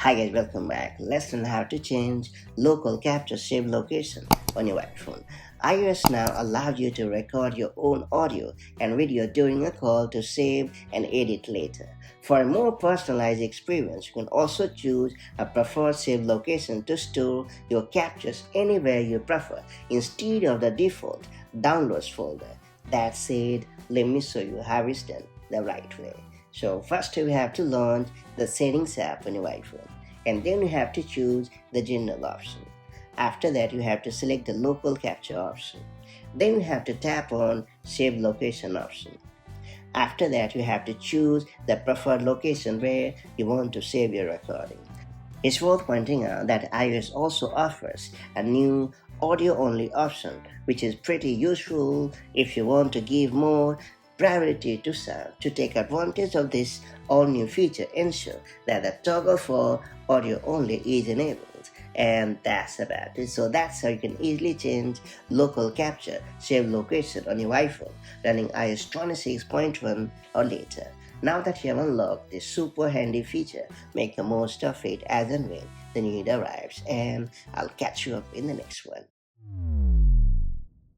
Hi guys, welcome back. Let's learn how to change local capture save location on your iPhone. iOS now allows you to record your own audio and video during a call to save and edit later. For a more personalized experience, you can also choose a preferred save location to store your captures anywhere you prefer instead of the default downloads folder. That said, let me show you how it's done the right way. So first we have to launch the settings app on your iPhone, and then you have to choose the general option. After that you have to select the local capture option. Then you have to tap on save location option. After that you have to choose the preferred location where you want to save your recording. It's worth pointing out that iOS also offers a new audio only option, which is pretty useful if you want to give more priority to sound. To take advantage of this all new feature, ensure that the toggle for audio only is enabled. And that's about it. So that's how you can easily change local capture save location on your iPhone running iOS 26.1 or later. Now that you have unlocked this super handy feature, make the most of it as and when the need arrives, and I'll catch you up in the next one.